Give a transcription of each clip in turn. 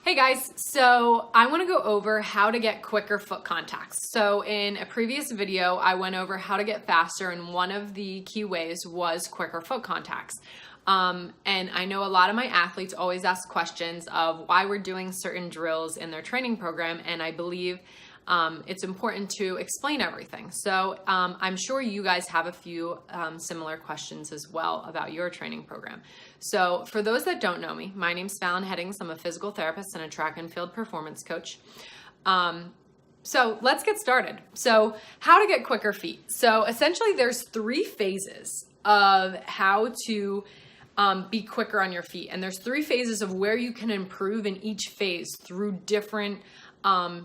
Hey guys, so I want to go over how to get quicker foot contacts. So in a previous video, I went over how to get faster, and one of the key ways was quicker foot contacts. And I know a lot of my athletes always ask questions of why we're doing certain drills in their training program, and I believe it's important to explain everything. So I'm sure you guys have a few similar questions as well about your training program. So for those that don't know me, my name's Fallon Headings. I'm a physical therapist and a track and field performance coach. So let's get started. So how to get quicker feet. So essentially there's 3 phases of how to be quicker on your feet. And there's 3 phases of where you can improve in each phase through different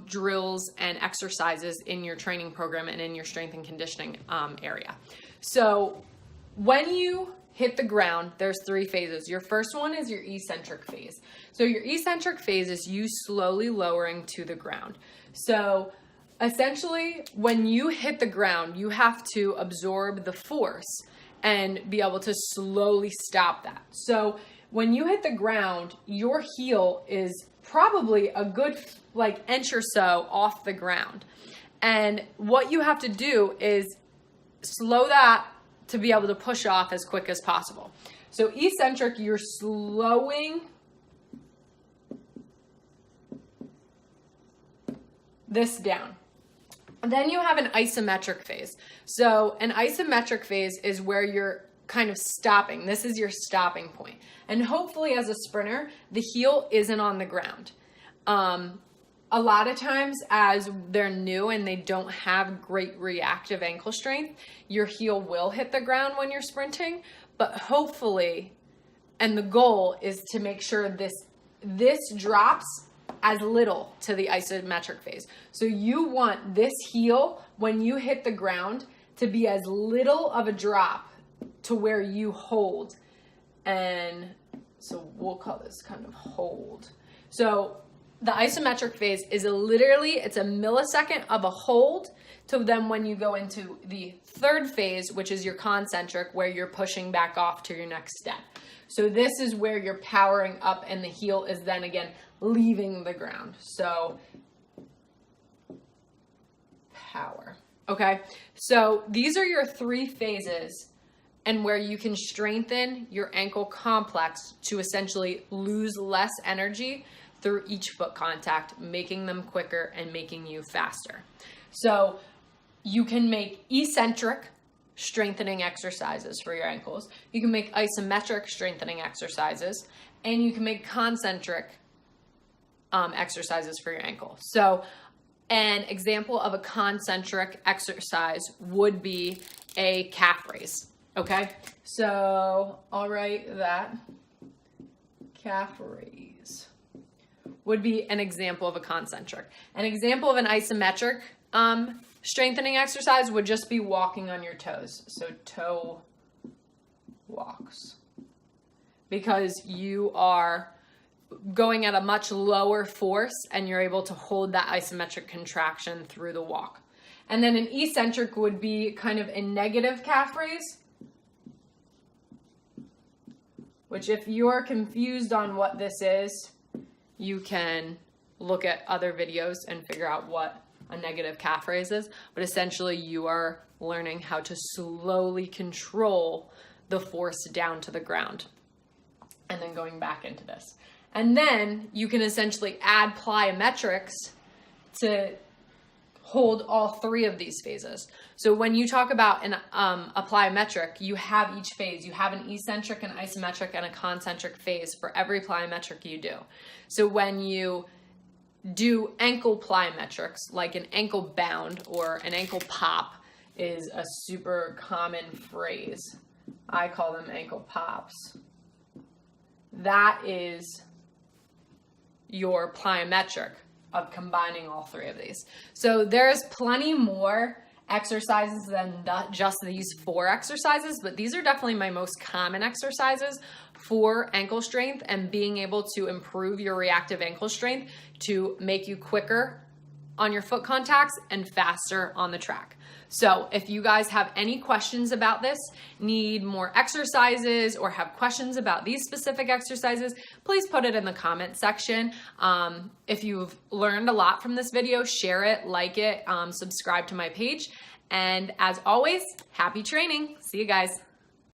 drills and exercises in your training program and in your strength and conditioning area. So when you hit the ground, there's 3 phases. Your first one is your eccentric phase. So your eccentric phase is you slowly lowering to the ground. So essentially when you hit the ground, you have to absorb the force and be able to slowly stop that. So when you hit the ground, your heel is probably a good inch or so off the ground. And what you have to do is slow that to be able to push off as quick as possible. So eccentric, you're slowing this down. And then you have an isometric phase. So an isometric phase is where you're kind of stopping. This is your stopping point. And hopefully as a sprinter, the heel isn't on the ground. A lot of times as they're new and they don't have great reactive ankle strength, your heel will hit the ground when you're sprinting, but hopefully, and the goal is to make sure this drops as little to the isometric phase. So you want this heel, when you hit the ground, to be as little of a drop to where you hold. And so we'll call this kind of hold. So the isometric phase is it's a millisecond of a hold to then when you go into the 3rd phase, which is your concentric, where you're pushing back off to your next step. So this is where you're powering up and the heel is then again leaving the ground. So power. Okay, so these are your 3 phases and where you can strengthen your ankle complex to essentially lose less energy through each foot contact, making them quicker and making you faster. So you can make eccentric strengthening exercises for your ankles. You can make isometric strengthening exercises, and you can make concentric exercises for your ankle. So an example of a concentric exercise would be a calf raise. Okay, so I'll write that calf raise would be an example of a concentric. An example of an isometric strengthening exercise would just be walking on your toes. So toe walks. Because you are going at a much lower force and you're able to hold that isometric contraction through the walk. And then an eccentric would be kind of a negative calf raise, which if you're confused on what this is, you can look at other videos and figure out what a negative calf raise is. But essentially you are learning how to slowly control the force down to the ground and then going back into this. And then you can essentially add plyometrics to hold all 3 of these phases. So when you talk about a plyometric, you have each phase. You have an eccentric, an isometric, and a concentric phase for every plyometric you do. So when you do ankle plyometrics, like an ankle bound or an ankle pop is a super common phrase. I call them ankle pops. That is your plyometric of combining all 3 of these. So there's plenty more exercises than just these 4 exercises, but these are definitely my most common exercises for ankle strength and being able to improve your reactive ankle strength to make you quicker on your foot contacts and faster on the track. So if you guys have any questions about this, need more exercises, or have questions about these specific exercises, please put it in the comment section. If you've learned a lot from this video, share it, like it, subscribe to my page. And as always, happy training. See you guys.